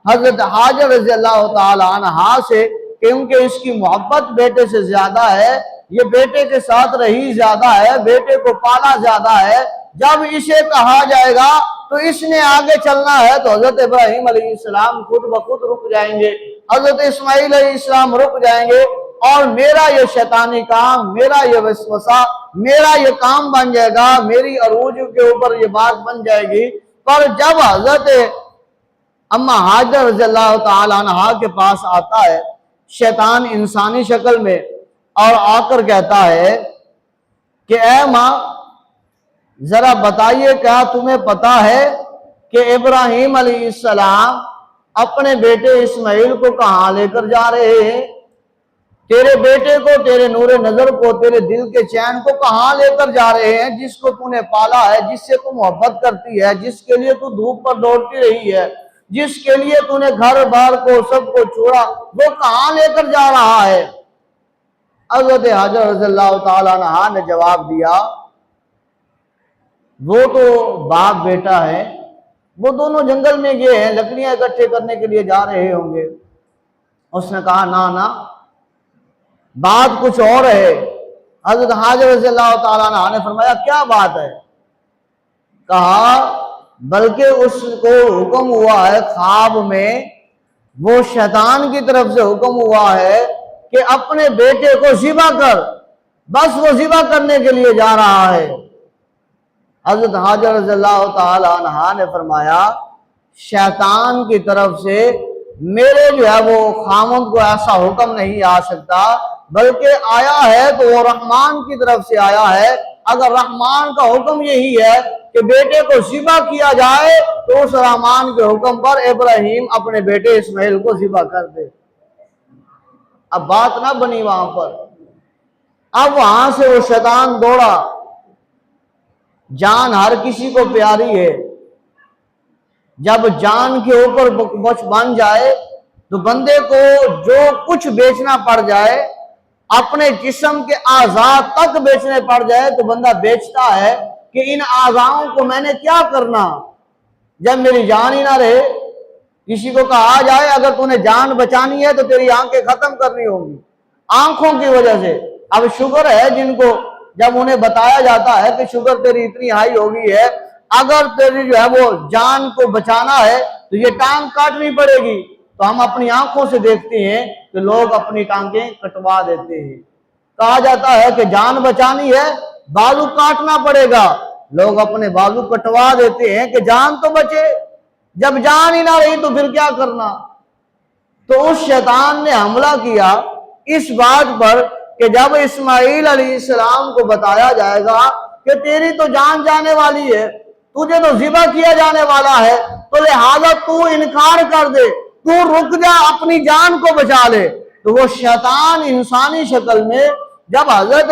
حضرت حاجر رضی اللہ تعالی عنہا سے، کیونکہ اس کی محبت بیٹے سے زیادہ ہے، یہ بیٹے کے ساتھ رہی زیادہ ہے، بیٹے کو پالا زیادہ ہے، جب اسے کہا جائے گا تو اس نے آگے چلنا ہے تو حضرت ابراہیم علیہ السلام خود بخود رک جائیں گے، حضرت اسماعیل علیہ السلام رک جائیں گے، اور میرا یہ شیطانی کام، میرا یہ وسوسہ، میرا یہ کام بن جائے گا، میری عروج کے اوپر یہ بات بن جائے گی۔ پر جب حضرت اما حاجر رضی اللہ تعالی عنہ کے پاس آتا ہے شیطان انسانی شکل میں، اور آ کر کہتا ہے کہ اے ماں ذرا بتائیے، کیا تمہیں پتا ہے کہ ابراہیم علیہ السلام اپنے بیٹے اسماعیل کو کہاں لے کر جا رہے ہیں؟ تیرے بیٹے کو، تیرے نور نظر کو، تیرے دل کے چین کو کہاں لے کر جا رہے ہیں؟ جس کو تو نے پالا ہے، جس سے تو محبت کرتی ہے، جس کے لیے تو دھوپ پر دوڑتی رہی ہے، جس کے لیے تو نے گھر بار کو سب کو چھوڑا، وہ کہاں لے کر جا رہا ہے؟ حضرت حاجر رضی اللہ تعالیٰ عنہ نے جواب دیا، وہ تو باپ بیٹا ہے، وہ دونوں جنگل میں گئے ہیں، لکڑیاں اکٹھے کرنے کے لیے جا رہے ہوں گے۔ اس نے کہا نا، بات کچھ اور ہے۔ حضرت حاجر رضی اللہ تعالیٰ عنہ نے فرمایا کیا بات ہے؟ کہا بلکہ اس کو حکم ہوا ہے خواب میں، وہ شیطان کی طرف سے حکم ہوا ہے کہ اپنے بیٹے کو ذبح کر، بس وہ ذبح کرنے کے لیے جا رہا ہے۔ حضرت حاجر رضی اللہ تعالی عنہ نے فرمایا شیطان کی طرف سے میرے جو ہے وہ خامد کو ایسا حکم نہیں آ سکتا، بلکہ آیا ہے تو وہ رحمان کی طرف سے آیا ہے۔ اگر رحمان کا حکم یہی ہے کہ بیٹے کو ذبح کیا جائے تو اس رحمان کے حکم پر ابراہیم اپنے بیٹے اسماعیل کو ذبح کر دے۔ اب بات نہ بنی وہاں پر۔ اب وہاں سے وہ شیطان دوڑا۔ جان ہر کسی کو پیاری ہے، جب جان کے اوپر بچ بن جائے تو بندے کو جو کچھ بیچنا پڑ جائے، اپنے جسم کے اعضاء تک بیچنے پڑ جائے تو بندہ بیچتا ہے کہ ان اعضاؤں کو میں نے کیا کرنا جب میری جان ہی نہ رہے۔ کسی کو کہا جائے اگر تو نے جان بچانی ہے تو تیری آنکھیں ختم کرنی ہوگی آنکھوں کی وجہ سے۔ اب شوگر ہے جن کو، جب انہیں بتایا جاتا ہے کہ شوگر تیری اتنی ہائی ہو گئی ہے، اگر تیری جو ہے وہ جان کو بچانا ہے تو یہ ٹانگ کاٹنی پڑے گی، تو ہم اپنی آنکھوں سے دیکھتے ہیں کہ لوگ اپنی ٹانگیں کٹوا دیتے ہیں۔ کہا جاتا ہے کہ جان بچانی ہے بالو کاٹنا پڑے گا، لوگ اپنے بالو کٹوا دیتے ہیں کہ جان تو بچے، جب جان ہی نہ رہی تو پھر کیا کرنا۔ تو اس شیطان نے حملہ کیا اس بات پر کہ جب اسماعیل علیہ السلام کو بتایا جائے گا کہ تیری تو جان جانے والی ہے، تجھے تو ذبح کیا جانے والا ہے، تو لہذا تو انکار کر دے، تو رک جا، اپنی جان کو بچا لے۔ تو وہ شیطان انسانی شکل میں جب حضرت